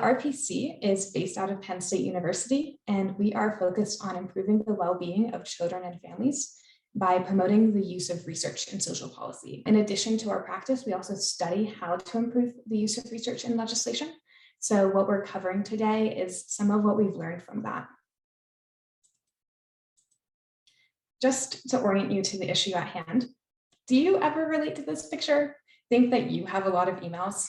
RPC is based out of Penn State University, and we are focused on improving the well-being of children and families by promoting the use of research in social policy. In addition to our practice, we also study how to improve the use of research in legislation. So what we're covering today is some of what we've learned from that. Just to orient you to the issue at hand, do you ever relate to this picture? Think that you have a lot of emails?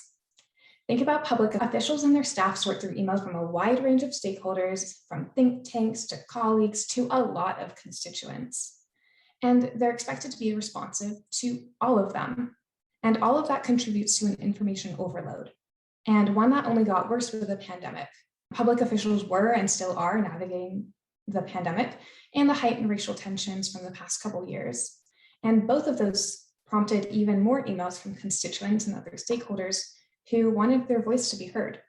Think about public officials and their staff sort through emails from a wide range of stakeholders, from think tanks to colleagues to a lot of constituents. And they're expected to be responsive to all of them. And all of that contributes to an information overload, and one that only got worse with the pandemic. Public officials were and still are navigating the pandemic and the heightened racial tensions from the past couple years. And both of those prompted even more emails from constituents and other stakeholders who wanted their voice to be heard.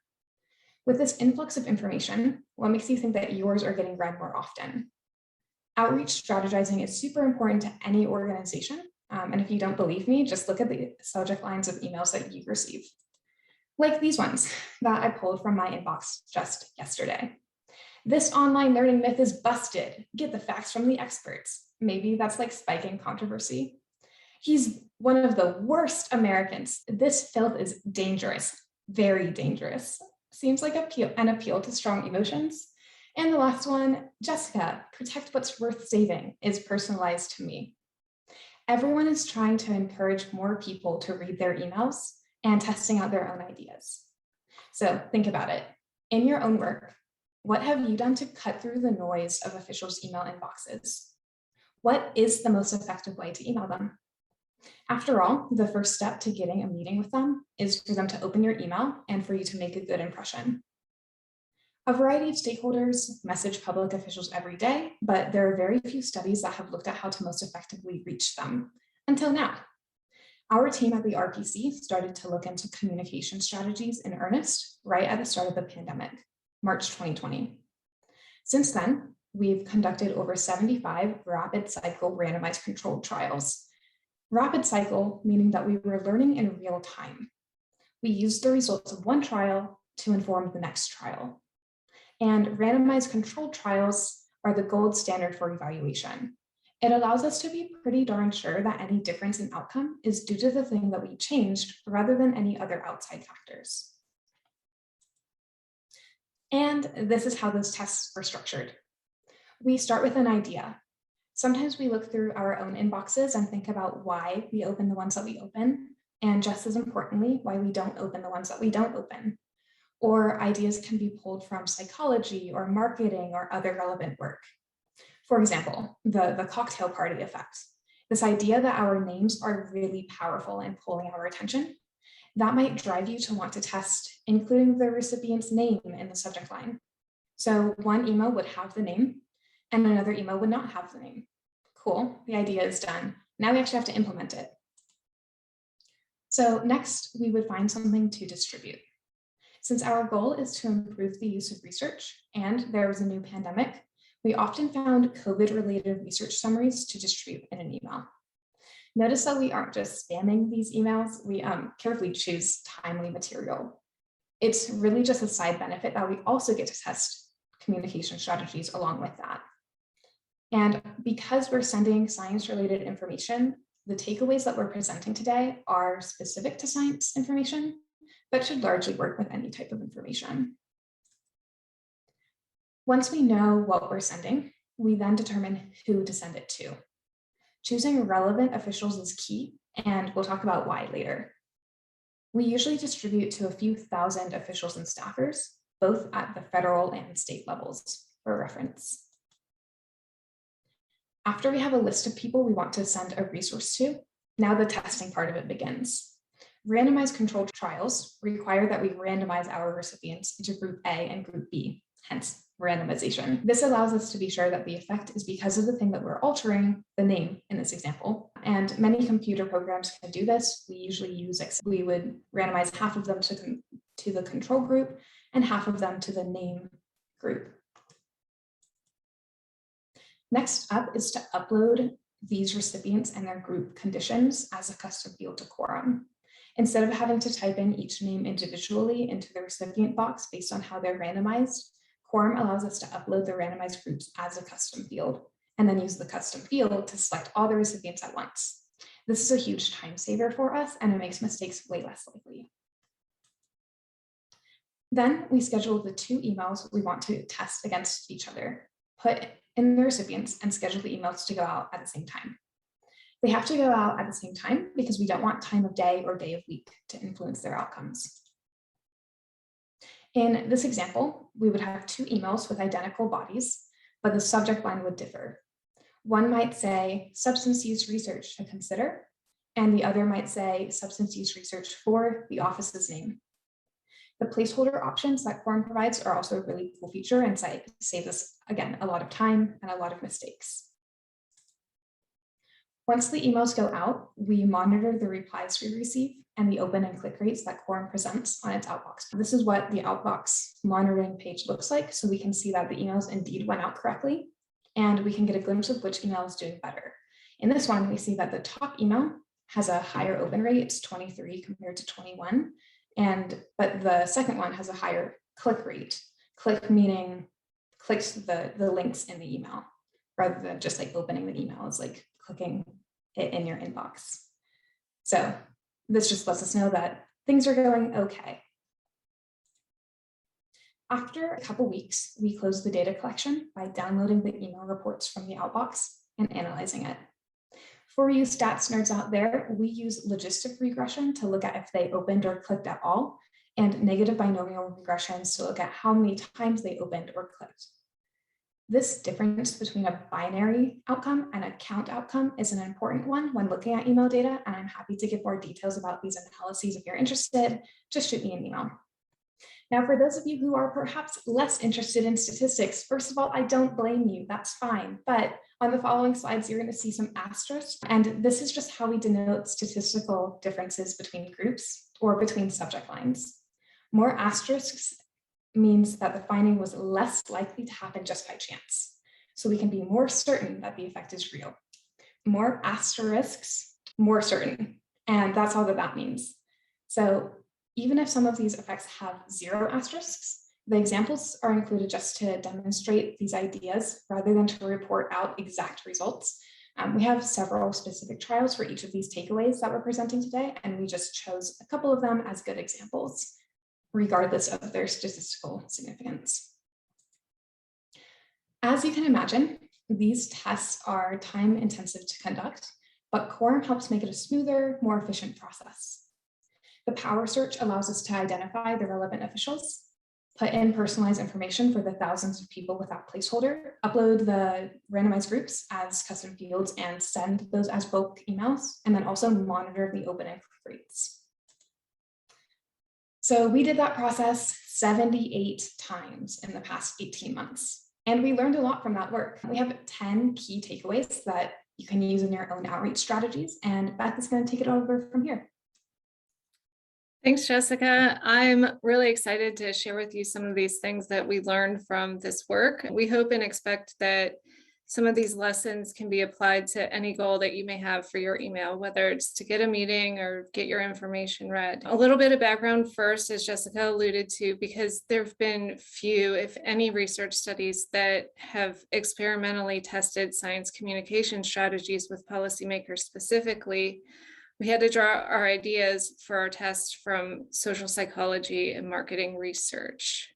With this influx of information, what makes you think that yours are getting read more often? Outreach strategizing is super important to any organization. And if you don't believe me, just look at the subject lines of emails that you receive. Like these ones that I pulled from my inbox just yesterday. This online learning myth is busted. Get the facts from the experts. Maybe that's like spiking controversy. He's one of the worst Americans. This filth is dangerous, very dangerous. Seems like an appeal to strong emotions. And the last one, Jessica, protect what's worth saving, is personalized to me. Everyone is trying to encourage more people to read their emails and testing out their own ideas. So think about it. In your own work, what have you done to cut through the noise of officials' email inboxes? What is the most effective way to email them? After all, the first step to getting a meeting with them is for them to open your email and for you to make a good impression. A variety of stakeholders message public officials every day, but there are very few studies that have looked at how to most effectively reach them until now. Our team at the RPC started to look into communication strategies in earnest right at the start of the pandemic, March 2020. Since then, we've conducted over 75 rapid cycle randomized controlled trials. Rapid cycle meaning that we were learning in real time. We used the results of one trial to inform the next trial. And randomized controlled trials are the gold standard for evaluation. It allows us to be pretty darn sure that any difference in outcome is due to the thing that we changed rather than any other outside factors. And this is how those tests were structured. We start with an idea. Sometimes we look through our own inboxes and think about why we open the ones that we open, and just as importantly, why we don't open the ones that we don't open. Or ideas can be pulled from psychology or marketing or other relevant work. For example, the cocktail party effect. This idea that our names are really powerful in pulling our attention, that might drive you to want to test including the recipient's name in the subject line. So one email would have the name and another email would not have the name. Cool, the idea is done. Now we actually have to implement it. So next, we would find something to distribute. Since our goal is to improve the use of research and there was a new pandemic, we often found COVID-related research summaries to distribute in an email. Notice that we aren't just spamming these emails, we carefully choose timely material. It's really just a side benefit that we also get to test communication strategies along with that. And because we're sending science-related information, the takeaways that we're presenting today are specific to science information, but should largely work with any type of information. Once we know what we're sending, we then determine who to send it to. Choosing relevant officials is key, and we'll talk about why later. We usually distribute to a few thousand officials and staffers, both at the federal and state levels, for reference. After we have a list of people we want to send a resource to, now the testing part of it begins. Randomized controlled trials require that we randomize our recipients into group A and group B, hence randomization. This allows us to be sure that the effect is because of the thing that we're altering, the name in this example. And many computer programs can do this. We usually use Excel. We would randomize half of them to the control group and half of them to the name group. Next up is to upload these recipients and their group conditions as a custom field to quorum. Instead of having to type in each name individually into the recipient box based on how they're randomized, Quorum allows us to upload the randomized groups as a custom field, and then use the custom field to select all the recipients at once. This is a huge time saver for us, and it makes mistakes way less likely. Then we schedule the 2 emails we want to test against each other, put in the recipients, and schedule the emails to go out at the same time. They have to go out at the same time because we don't want time of day or day of week to influence their outcomes. In this example, we would have 2 emails with identical bodies, but the subject line would differ. One might say substance use research to consider, and the other might say substance use research for the office's name. The placeholder options that Quorum provides are also a really cool feature and save us, again, a lot of time and a lot of mistakes. Once the emails go out, we monitor the replies we receive and the open and click rates that Quorum presents on its outbox. This is what the outbox monitoring page looks like, so we can see that the emails indeed went out correctly, and we can get a glimpse of which email is doing better. In this one, we see that the top email has a higher open rate, it's 23 compared to 21, but the second one has a higher click rate. Click meaning clicks the links in the email, rather than just like opening the email, it's like clicking it in your inbox. So this just lets us know that things are going okay. After a couple weeks, we close the data collection by downloading the email reports from the outbox and analyzing it. For you stats nerds out there, we use logistic regression to look at if they opened or clicked at all, and negative binomial regressions to look at how many times they opened or clicked. This difference between a binary outcome and a count outcome is an important one when looking at email data, and I'm happy to give more details about these analyses if you're interested. Just shoot me an email. Now, for those of you who are perhaps less interested in statistics, first of all, I don't blame you, that's fine. But on the following slides, you're going to see some asterisks, and this is just how we denote statistical differences between groups or between subject lines. More asterisks means that the finding was less likely to happen just by chance. So we can be more certain that the effect is real. More asterisks, more certain. And that's all that means. So even if some of these effects have 0 asterisks, the examples are included just to demonstrate these ideas rather than to report out exact results. We have several specific trials for each of these takeaways that we're presenting today, and we just chose a couple of them as good examples, regardless of their statistical significance. As you can imagine, these tests are time intensive to conduct, but Quorum helps make it a smoother, more efficient process. The power search allows us to identify the relevant officials, put in personalized information for the thousands of people without placeholder, upload the randomized groups as custom fields and send those as bulk emails, and then also monitor the open and click rates. So we did that process 78 times in the past 18 months, and we learned a lot from that work. We have 10 key takeaways that you can use in your own outreach strategies, and Beth is going to take it over from here. Thanks, Jessica. I'm really excited to share with you some of these things that we learned from this work. We hope and expect that some of these lessons can be applied to any goal that you may have for your email, whether it's to get a meeting or get your information read. A little bit of background first, as Jessica alluded to, because there have been few, if any, research studies that have experimentally tested science communication strategies with policymakers specifically. We had to draw our ideas for our test from social psychology and marketing research.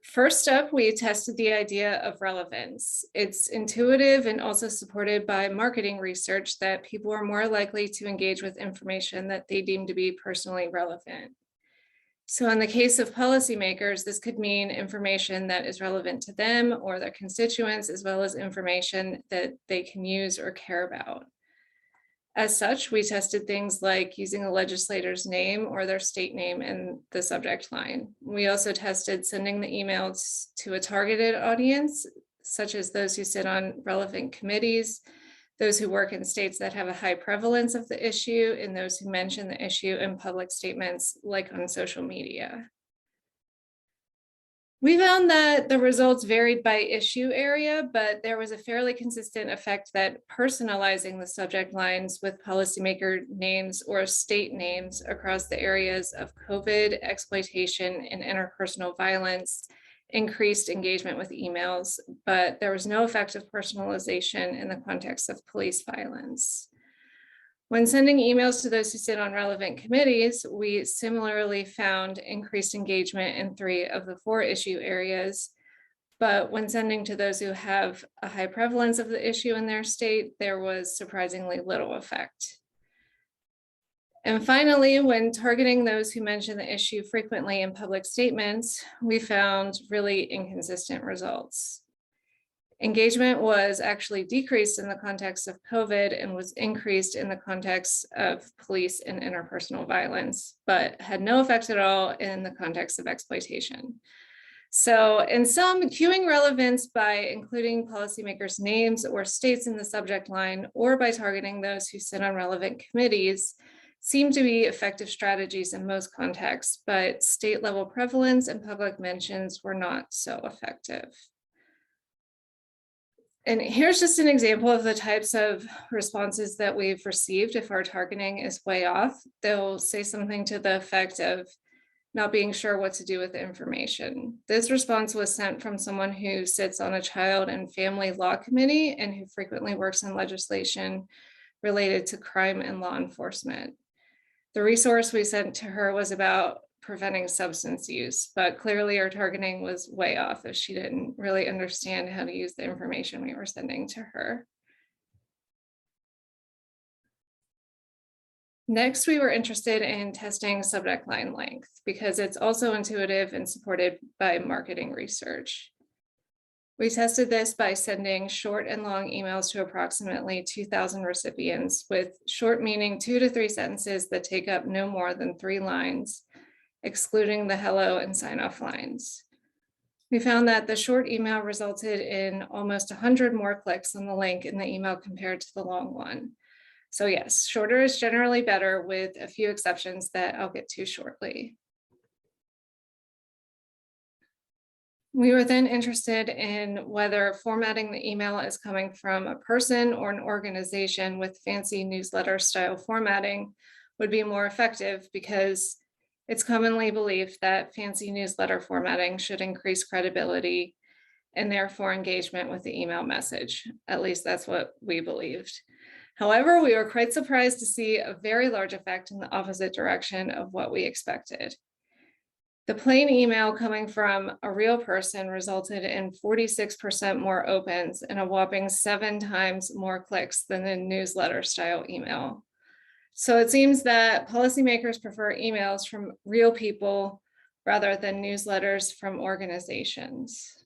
First up, we tested the idea of relevance. It's intuitive and also supported by marketing research that people are more likely to engage with information that they deem to be personally relevant. So in the case of policymakers, this could mean information that is relevant to them or their constituents, as well as information that they can use or care about. As such, we tested things like using a legislator's name or their state name in the subject line. We also tested sending the emails to a targeted audience, such as those who sit on relevant committees, those who work in states that have a high prevalence of the issue, and those who mention the issue in public statements like on social media. We found that the results varied by issue area, but there was a fairly consistent effect that personalizing the subject lines with policymaker names or state names across the areas of COVID, exploitation, and interpersonal violence increased engagement with emails, but there was no effect of personalization in the context of police violence. When sending emails to those who sit on relevant committees, we similarly found increased engagement in 3 of the 4 issue areas. But when sending to those who have a high prevalence of the issue in their state, there was surprisingly little effect. And finally, when targeting those who mention the issue frequently in public statements, we found really inconsistent results. Engagement was actually decreased in the context of COVID and was increased in the context of police and interpersonal violence, but had no effect at all in the context of exploitation. So in sum, cueing relevance by including policymakers' names or states in the subject line, or by targeting those who sit on relevant committees, seem to be effective strategies in most contexts, but state level prevalence and public mentions were not so effective. And here's just an example of the types of responses that we've received if our targeting is way off. They'll say something to the effect of not being sure what to do with the information. This response was sent from someone who sits on a child and family law committee and who frequently works in legislation related to crime and law enforcement. The resource we sent to her was about preventing substance use, but clearly our targeting was way off if she didn't really understand how to use the information we were sending to her. Next, we were interested in testing subject line length because it's also intuitive and supported by marketing research. We tested this by sending short and long emails to approximately 2,000 recipients, with short meaning 2 to 3 sentences that take up no more than 3 lines, excluding the hello and sign-off lines. We found that the short email resulted in almost 100 more clicks on the link in the email compared to the long one. So yes, shorter is generally better, with a few exceptions that I'll get to shortly. We were then interested in whether formatting the email is coming from a person or an organization with fancy newsletter style formatting would be more effective, because it's commonly believed that fancy newsletter formatting should increase credibility and therefore engagement with the email message. At least that's what we believed. However, we were quite surprised to see a very large effect in the opposite direction of what we expected. The plain email coming from a real person resulted in 46% more opens and a whopping 7 times more clicks than the newsletter style email. So it seems that policymakers prefer emails from real people rather than newsletters from organizations.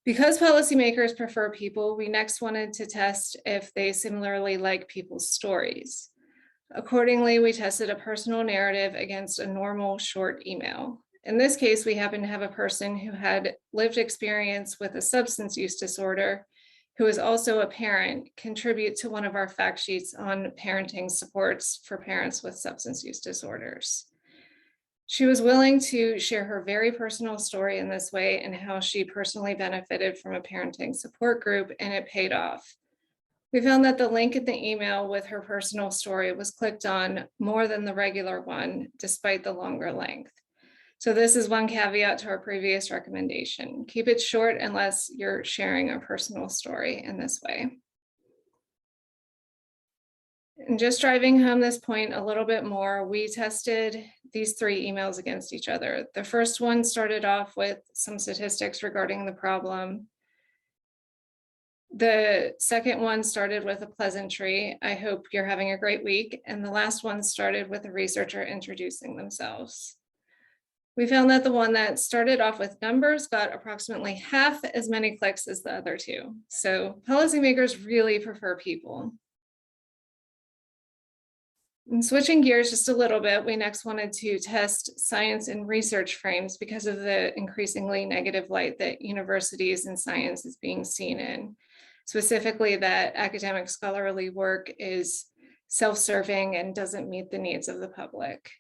Because policymakers prefer people, we next wanted to test if they similarly like people's stories. Accordingly, we tested a personal narrative against a normal short email. In this case, we happened to have a person who had lived experience with a substance use disorder, who is also a parent, contribute to one of our fact sheets on parenting supports for parents with substance use disorders. She was willing to share her very personal story in this way and how she personally benefited from a parenting support group, and it paid off. We found that the link in the email with her personal story was clicked on more than the regular one, despite the longer length. So this is one caveat to our previous recommendation. Keep it short unless you're sharing a personal story in this way. And just driving home this point a little bit more, we tested these 3 emails against each other. The first one started off with some statistics regarding the problem. The second one started with a pleasantry, I hope you're having a great week. And the last one started with a researcher introducing themselves. We found that the one that started off with numbers got approximately half as many clicks as the other 2. So policymakers really prefer people. And switching gears just a little bit, we next wanted to test science and research frames because of the increasingly negative light that universities and science is being seen in. Specifically, that academic scholarly work is self-serving and doesn't meet the needs of the public.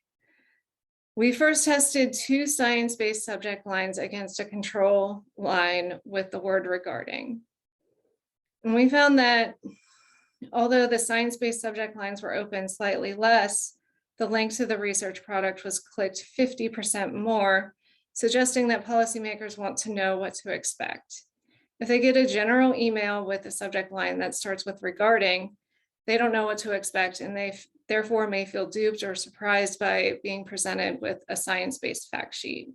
We first tested 2 science-based subject lines against a control line with the word regarding. And we found that although the science-based subject lines were open slightly less, the link to the research product was clicked 50% more, suggesting that policymakers want to know what to expect. If they get a general email with a subject line that starts with regarding, they don't know what to expect, and they therefore may feel duped or surprised by being presented with a science-based fact sheet.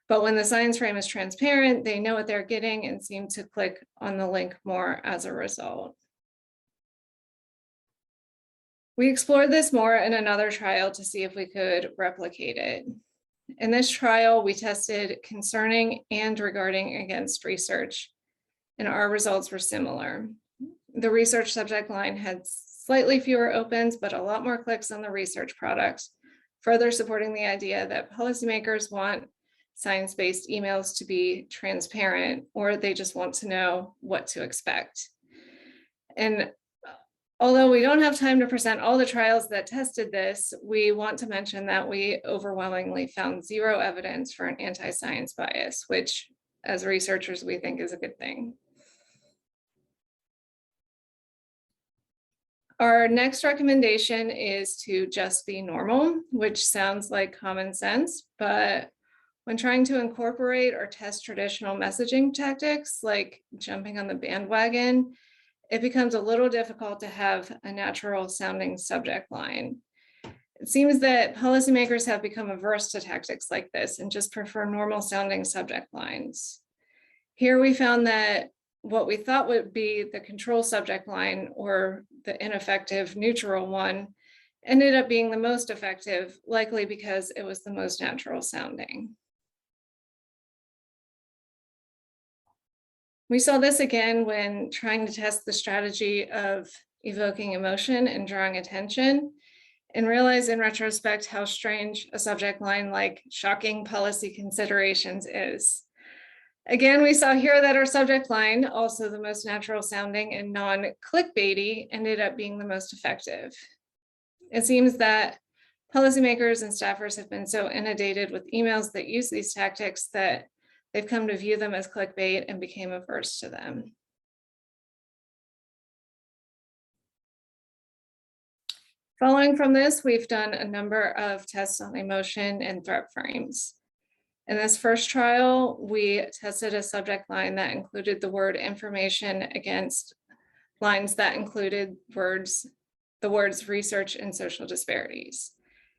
But when the science frame is transparent, they know what they're getting and seem to click on the link more as a result. We explored this more in another trial to see if we could replicate it. In this trial, we tested concerning and regarding against research, and our results were similar. The research subject line had slightly fewer opens, but a lot more clicks on the research product, further supporting the idea that policymakers want science-based emails to be transparent, or they just want to know what to expect. And although we don't have time to present all the trials that tested this, we want to mention that we overwhelmingly found 0 evidence for an anti-science bias, which as researchers, we think is a good thing. Our next recommendation is to just be normal, which sounds like common sense, but when trying to incorporate or test traditional messaging tactics like jumping on the bandwagon, it becomes a little difficult to have a natural sounding subject line. It seems that policymakers have become averse to tactics like this and just prefer normal sounding subject lines. Here we found that what we thought would be the control subject line, or the ineffective neutral one, ended up being the most effective, likely because it was the most natural sounding. We saw this again when trying to test the strategy of evoking emotion and drawing attention, and realize in retrospect how strange a subject line like shocking policy considerations is. Again, we saw here that our subject line, also the most natural sounding and non-clickbaity, ended up being the most effective. It seems that policymakers and staffers have been so inundated with emails that use these tactics that they've come to view them as clickbait and became averse to them. Following from this, we've done a number of tests on emotion and threat frames. In this first trial, we tested a subject line that included the word information against lines that included the words research and social disparities,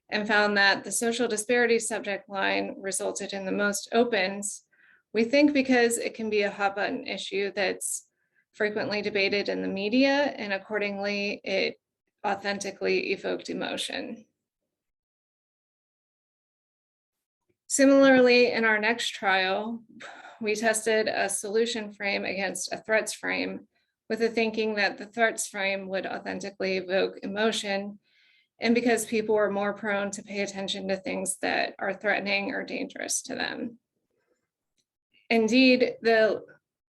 and found that the social disparities subject line resulted in the most opens, we think because it can be a hot button issue that's frequently debated in the media, and accordingly, it authentically evoked emotion. Similarly, in our next trial, we tested a solution frame against a threats frame with the thinking that the threats frame would authentically evoke emotion, and because people were more prone to pay attention to things that are threatening or dangerous to them. Indeed, the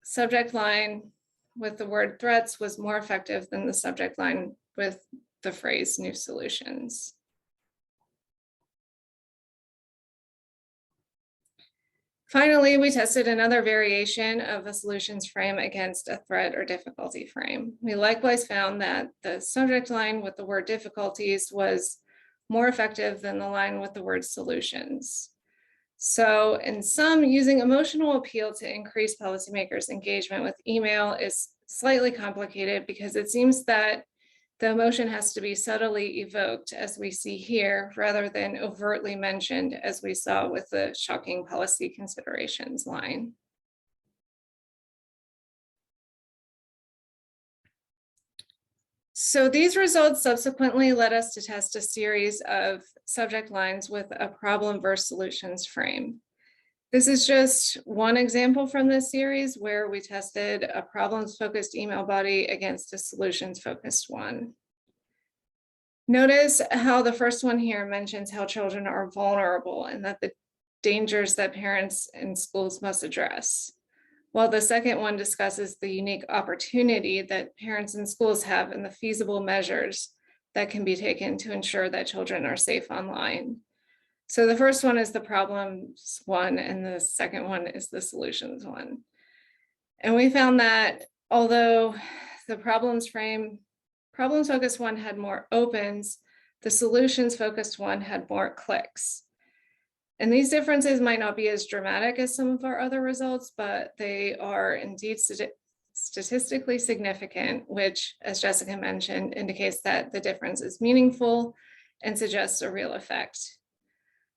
subject line with the word threats was more effective than the subject line with the phrase new solutions. Finally, we tested another variation of a solutions frame against a threat or difficulty frame. We likewise found that the subject line with the word difficulties was more effective than the line with the word solutions. So in sum, using emotional appeal to increase policymakers' engagement with email is slightly complicated because it seems that the emotion has to be subtly evoked, as we see here, rather than overtly mentioned, as we saw with the shocking policy considerations line. So these results subsequently led us to test a series of subject lines with a problem versus solutions frame. This is just one example from this series where we tested a problems-focused email body against a solutions-focused one. Notice how the first one here mentions how children are vulnerable and that the dangers that parents and schools must address, while the second one discusses the unique opportunity that parents and schools have and the feasible measures that can be taken to ensure that children are safe online. So the first one is the problems one, and the second one is the solutions one. And we found that although the problems focused one had more opens, the solutions focused one had more clicks. And these differences might not be as dramatic as some of our other results, but they are indeed statistically significant, which, as Jessica mentioned, indicates that the difference is meaningful and suggests a real effect.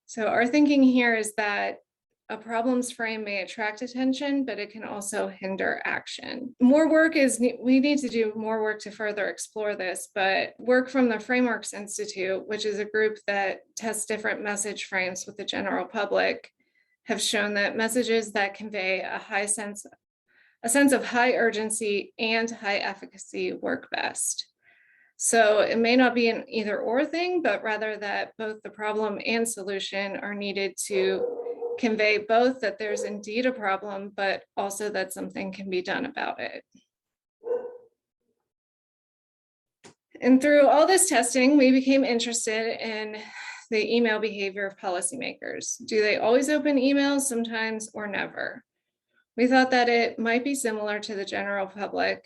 So our thinking here is that a problems frame may attract attention, but it can also hinder action. We need to do more work to further explore this, but work from the Frameworks Institute, which is a group that tests different message frames with the general public, have shown that messages that convey a sense of high urgency and high efficacy work best. So it may not be an either or thing, but rather that both the problem and solution are needed to convey both that there's indeed a problem, but also that something can be done about it. And through all this testing, we became interested in the email behavior of policymakers. Do they always open emails sometimes or never? We thought that it might be similar to the general public,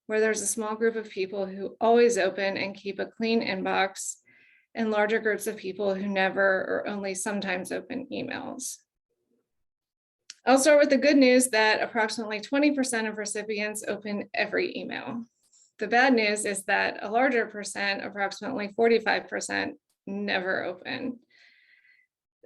where there's a small group of people who always open and keep a clean inbox, and larger groups of people who never or only sometimes open emails. I'll start with the good news that approximately 20% of recipients open every email. The bad news is that a larger percent, approximately 45%, never open.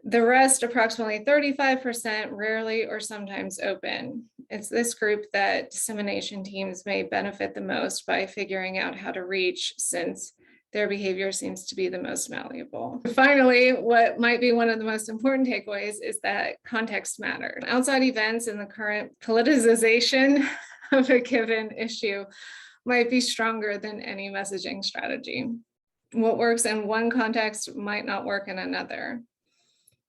The rest, approximately 35%, rarely or sometimes open. It's this group that dissemination teams may benefit the most by figuring out how to reach, since their behavior seems to be the most malleable. Finally, what might be one of the most important takeaways is that context matters. Outside events and the current politicization of a given issue might be stronger than any messaging strategy. What works in one context might not work in another.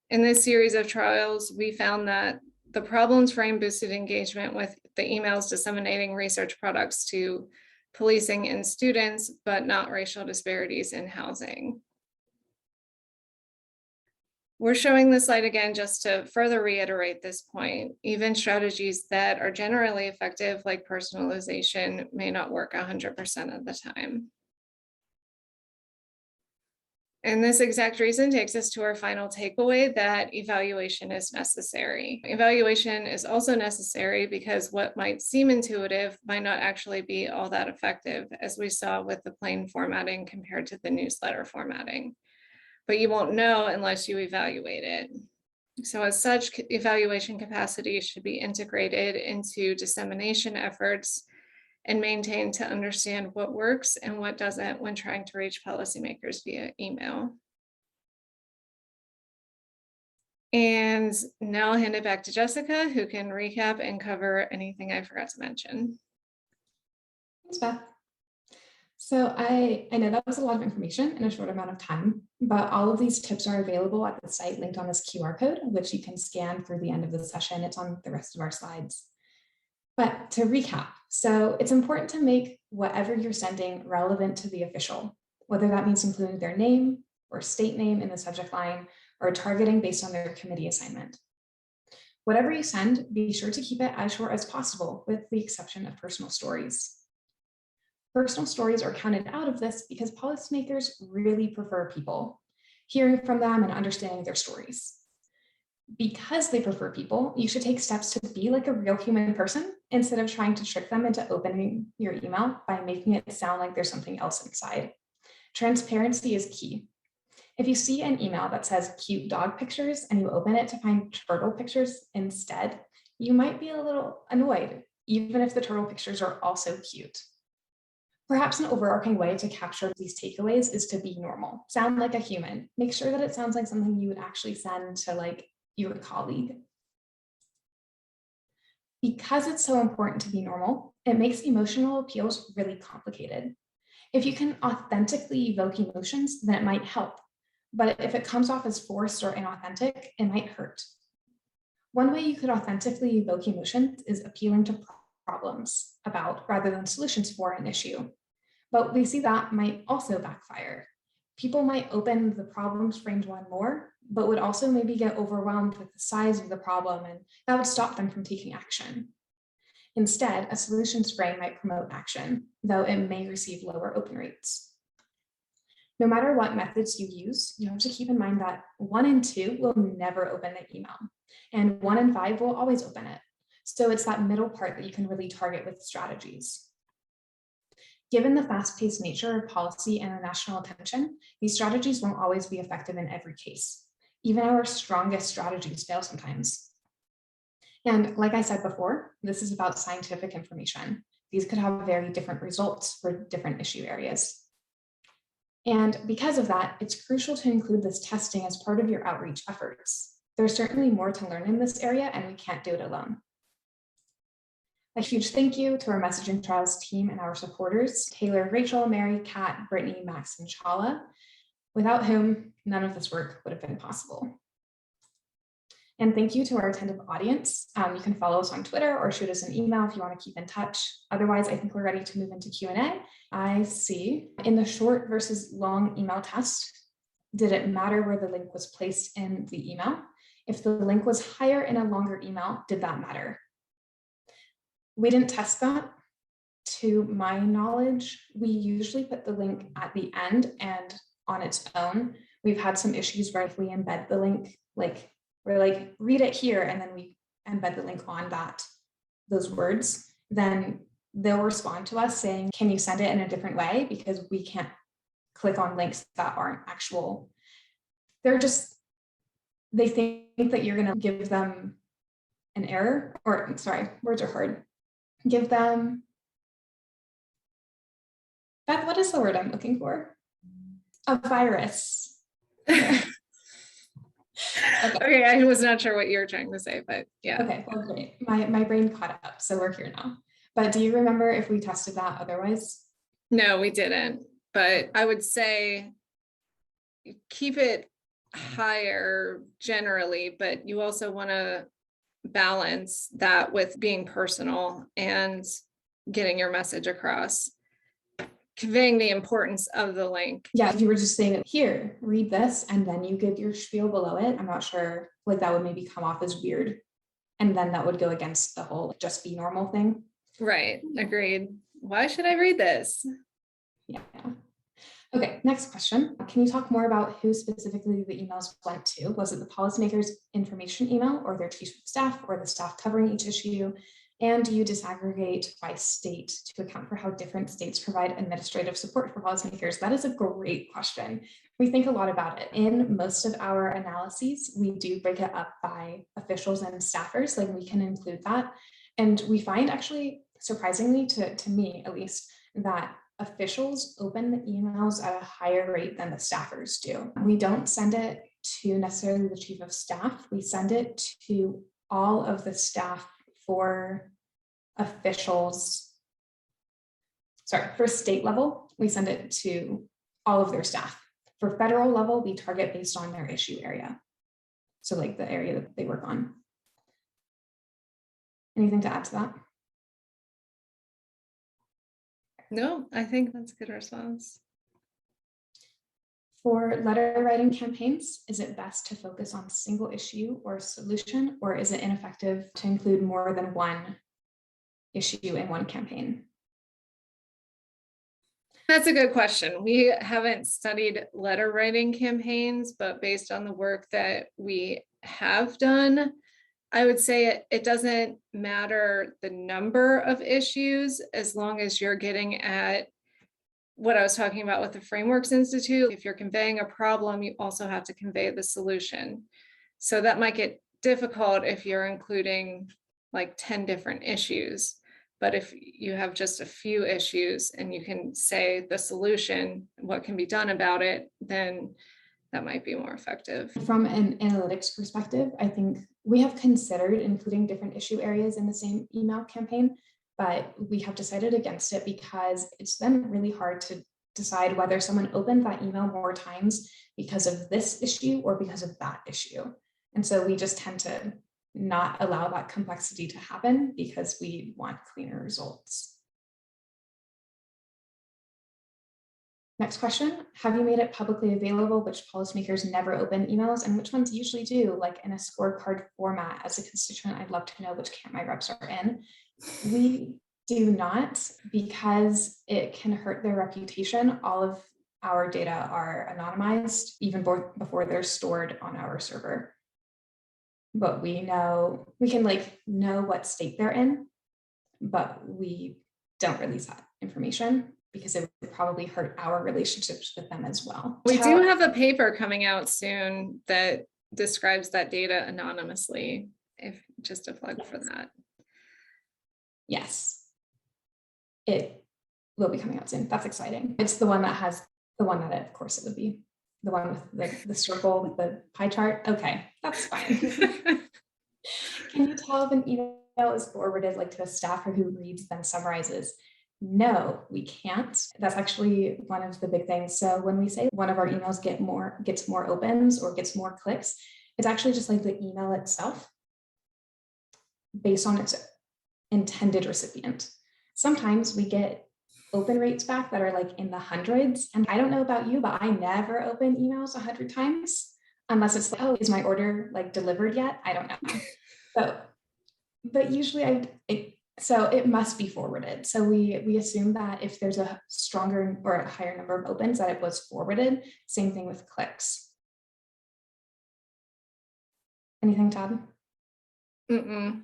In this series of trials, we found that the problems frame boosted engagement with the emails disseminating research products to policing and students, but not racial disparities in housing. We're showing this slide again just to further reiterate this point. Even strategies that are generally effective, like personalization, may not work 100% of the time. And this exact reason takes us to our final takeaway, that evaluation is necessary. Evaluation is also necessary because what might seem intuitive might not actually be all that effective, as we saw with the plain formatting compared to the newsletter formatting. But you won't know unless you evaluate it. So as such, evaluation capacity should be integrated into dissemination efforts and maintained to understand what works and what doesn't when trying to reach policymakers via email. And now I'll hand it back to Jessica, who can recap and cover anything I forgot to mention. Thanks, Beth. So I know that was a lot of information in a short amount of time, but all of these tips are available at the site linked on this QR code, which you can scan through the end of the session. It's on the rest of our slides. But to recap, so it's important to make whatever you're sending relevant to the official, whether that means including their name or state name in the subject line, or targeting based on their committee assignment. Whatever you send, be sure to keep it as short as possible, with the exception of personal stories. Personal stories are counted out of this because policymakers really prefer people, hearing from them and understanding their stories. Because they prefer people, you should take steps to be like a real human person instead of trying to trick them into opening your email by making it sound like there's something else inside. Transparency is key. If you see an email that says cute dog pictures and you open it to find turtle pictures instead, you might be a little annoyed, even if the turtle pictures are also cute. Perhaps an overarching way to capture these takeaways is to be normal. Sound like a human. Make sure that it sounds like something you would actually send to like your colleague. Because it's so important to be normal, it makes emotional appeals really complicated. If you can authentically evoke emotions, then it might help. But if it comes off as forced or inauthentic, it might hurt. One way you could authentically evoke emotions is appealing to problems about rather than solutions for an issue. But we see that might also backfire. People might open the problems framed one more, but would also maybe get overwhelmed with the size of the problem, and that would stop them from taking action. Instead, a solutions frame might promote action, though it may receive lower open rates. No matter what methods you use, you have to keep in mind that 1 in 2 will never open the email, and 1 in 5 will always open it. So it's that middle part that you can really target with strategies. Given the fast-paced nature of policy and the national attention, these strategies won't always be effective in every case. Even our strongest strategies fail sometimes. And like I said before, this is about scientific information. These could have very different results for different issue areas. And because of that, it's crucial to include this testing as part of your outreach efforts. There's certainly more to learn in this area, and we can't do it alone. A huge thank you to our Messaging Trials team and our supporters, Taylor, Rachel, Mary, Kat, Brittany, Max, and Chala, without whom none of this work would have been possible. And thank you to our attentive audience. You can follow us on Twitter or shoot us an email if you want to keep in touch. Otherwise, I think we're ready to move into Q&A. I see in the short versus long email test, did it matter where the link was placed in the email? If the link was higher in a longer email, did that matter? We didn't test that. To my knowledge, we usually put the link at the end and on its own. We've had some issues where if we embed the link, like we're like, read it here, and then we embed the link on those words, then they'll respond to us saying, can you send it in a different way? Because we can't click on links that aren't actual. They think that you're going to give them an error, or sorry, words are hard. Give them, Beth, what is the word I'm looking for? A virus. Okay, I was not sure what you were trying to say, but yeah. Okay, well, great. My brain caught up, so we're here now. But do you remember if we tested that otherwise? No, we didn't. But I would say keep it higher generally, but you also want to balance that with being personal and getting your message across, conveying the importance of the link. Yeah, if you were just saying, here, read this, and then you give your spiel below it, I'm not sure, like that would maybe come off as weird. And then that would go against the whole just be normal thing. Right, agreed. Why should I read this? Yeah. Okay, next question. Can you talk more about who specifically the emails went to? Was it the policymakers' information email, or their chief of staff, or the staff covering each issue? And do you disaggregate by state to account for how different states provide administrative support for policymakers? That is a great question. We think a lot about it. In most of our analyses, we do break it up by officials and staffers, like we can include that. And we find, actually, surprisingly to me at least, that officials open the emails at a higher rate than the staffers do. We don't send it to necessarily the chief of staff. We send it to all of the staff for officials. Sorry, for state level, we send it to all of their staff. For federal level, we target based on their issue area. So like the area that they work on. Anything to add to that? No, I think that's a good response. For letter writing campaigns, is it best to focus on single issue or solution, or is it ineffective to include more than one issue in one campaign? That's a good question. We haven't studied letter writing campaigns, but based on the work that we have done, I would say it doesn't matter the number of issues as long as you're getting at what I was talking about with the Frameworks Institute. If you're conveying a problem, you also have to convey the solution. So that might get difficult if you're including like 10 different issues. But if you have just a few issues and you can say the solution, what can be done about it, then that might be more effective. From an analytics perspective, I think we have considered including different issue areas in the same email campaign, but we have decided against it because it's then really hard to decide whether someone opened that email more times because of this issue or because of that issue. And so we just tend to not allow that complexity to happen because we want cleaner results. Next question, have you made it publicly available which policymakers never open emails and which ones usually do, like in a scorecard format? As a constituent, I'd love to know which camp my reps are in. We do not, because it can hurt their reputation. All of our data are anonymized even before they're stored on our server. But we can know what state they're in, but we don't release that information because it would probably hurt our relationships with them as well. We do have a paper coming out soon that describes that data anonymously, if just a plug for that. Yes, it will be coming out soon. That's exciting. It's the one that of course it would be the one with the circle with the pie chart. Okay, that's fine. Can you tell if an email is forwarded to a staffer who reads then summarizes? No, we can't. That's actually one of the big things. So when we say one of our emails gets more opens or gets more clicks, it's actually just like the email itself based on its intended recipient. Sometimes we get open rates back that are in the hundreds. And I don't know about you, but I never open emails 100 times unless it's oh, is my order delivered yet? I don't know. But usually so it must be forwarded. So we assume that if there's a stronger or a higher number of opens that it was forwarded. Same thing with clicks. Anything, Todd? Mm-mm.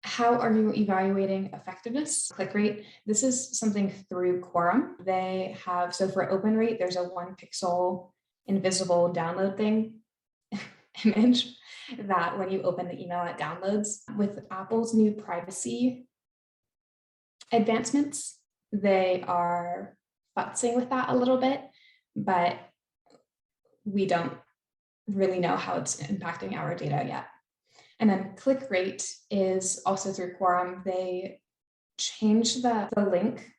How are you evaluating effectiveness? Click rate. This is something through Quorum. They have, so for open rate, there's a 1 pixel invisible download thing image that when you open the email, it downloads. With Apple's new privacy advancements, they are futzing with that a little bit, but we don't really know how it's impacting our data yet. And then click rate is also through Quorum. They changed the link.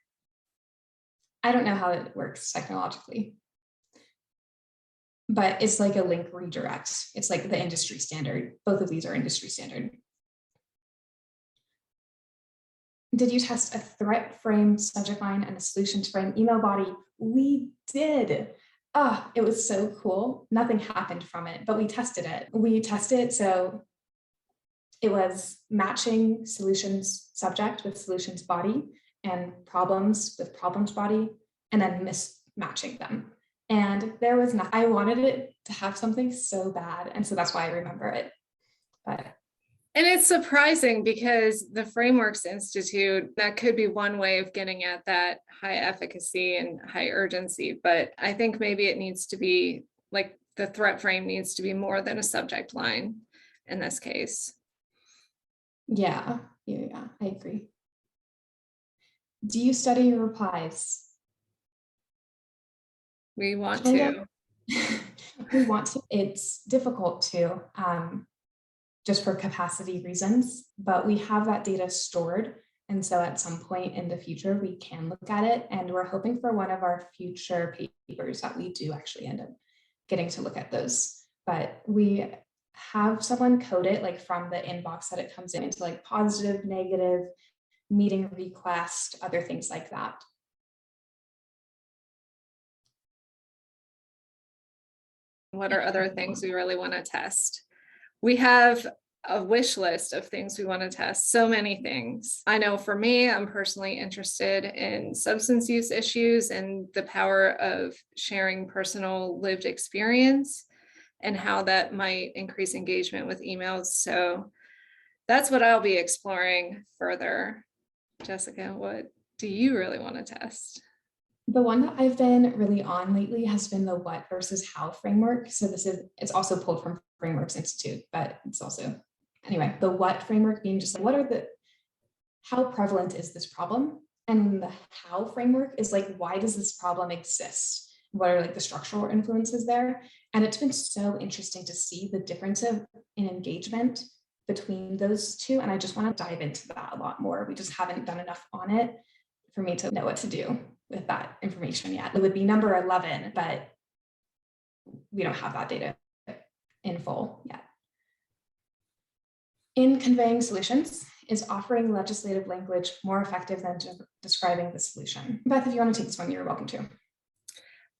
I don't know how it works technologically, but it's like a link redirect. It's like the industry standard. Both of these are industry standard. Did you test a threat frame, subject line, and a solutions frame email body? We did. It was so cool. Nothing happened from it, but we tested it. So it was matching solutions subject with solutions body and problems with problems body, and then mismatching them. And there was nothing. I wanted it to have something so bad. And so that's why I remember it. And it's surprising because the Frameworks Institute, that could be one way of getting at that high efficacy and high urgency. But I think maybe it needs to be the threat frame needs to be more than a subject line in this case. Yeah, I agree. Do you study your replies? We want to. We want to. It's difficult to, just for capacity reasons, but we have that data stored. And so at some point in the future, we can look at it. And we're hoping for one of our future papers that we do actually end up getting to look at those. But we have someone code it from the inbox that it comes in into positive, negative, meeting request, other things like that. What are other things we really want to test? We have a wish list of things we want to test, so many things. I know for me, I'm personally interested in substance use issues and the power of sharing personal lived experience and how that might increase engagement with emails. So that's what I'll be exploring further. Jessica, what do you really want to test? The one that I've been really on lately has been the what versus how framework. So it's also pulled from Frameworks Institute, but it's also, anyway, the what framework being just how prevalent is this problem? And the how framework is why does this problem exist? What are the structural influences there? And it's been so interesting to see the difference in engagement between those two. And I just want to dive into that a lot more. We just haven't done enough on it for me to know what to do with that information yet. It would be number 11, but we don't have that data in full yet. In conveying solutions, Is offering legislative language more effective than describing the solution? Beth, if you want to take this one, you're welcome to.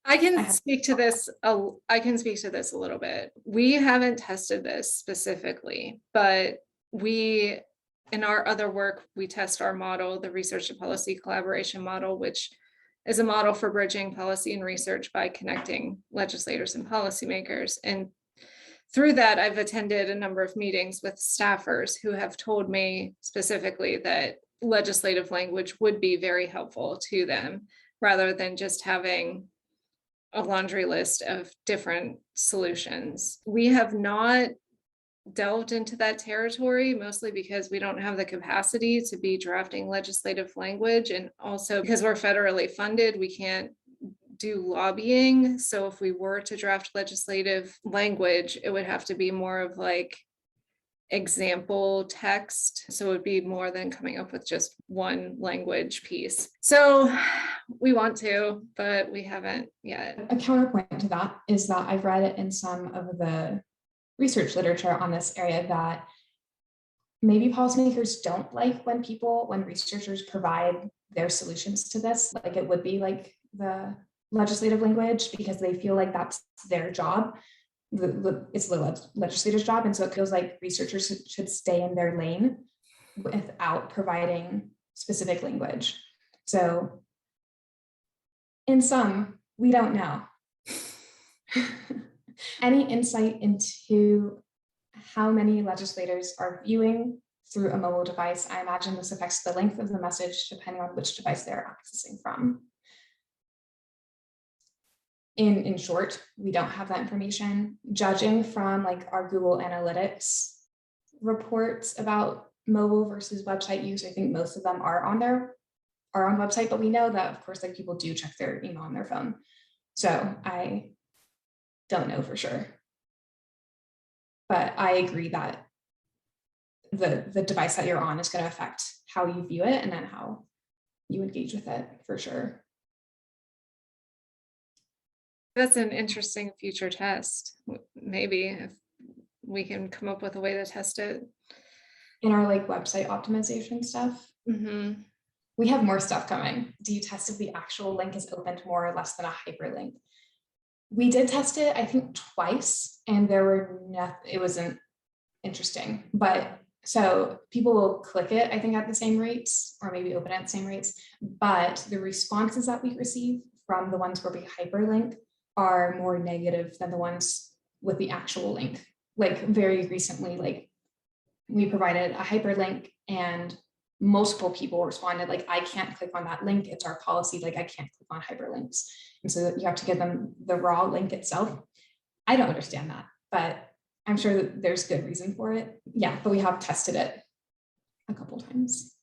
I can speak to this a little bit. We haven't tested this specifically, but we, in our other work, we test our model, the research to policy collaboration model, which is a model for bridging policy and research by connecting legislators and policymakers. And through that, I've attended a number of meetings with staffers who have told me specifically that legislative language would be very helpful to them, rather than just having a laundry list of different solutions. We have not delved into that territory, mostly because we don't have the capacity to be drafting legislative language, and also because we're federally funded, we can't do lobbying. So if we were to draft legislative language, it would have to be more of like example text. So it would be more than coming up with just one language piece. So we want to, but we haven't yet. A counterpoint to that is that I've read it in some of the research literature on this area that maybe policymakers don't like when researchers provide their solutions to this, like it would be like the legislative language, because they feel like that's their job. It's the legislator's job. And so it feels like researchers should stay in their lane without providing specific language. So in sum, we don't know. Any insight into how many legislators are viewing through a mobile device? I imagine this affects the length of the message depending on which device they're accessing from. In short, we don't have that information. Judging from like our Google Analytics reports about mobile versus website use, I think most of them are on website, but we know that of course like people do check their email on their phone. So I don't know for sure. But I agree that the device that you're on is going to affect how you view it and then how you engage with it for sure. That's an interesting future test. Maybe if we can come up with a way to test it. In our like website optimization stuff, we have more stuff coming. Do you test if the actual link is opened more or less than a hyperlink? We did test it, I think, twice, and it wasn't interesting. But so people will click it, I think, at the same rates, or maybe open it at the same rates. But the responses that we receive from the ones where we hyperlink are more negative than the ones with the actual link. Like very recently, like we provided a hyperlink and multiple people responded like, I can't click on that link. It's our policy. Like I can't click on hyperlinks. And so you have to give them the raw link itself. I don't understand that, but I'm sure that there's good reason for it. Yeah, but we have tested it a couple times.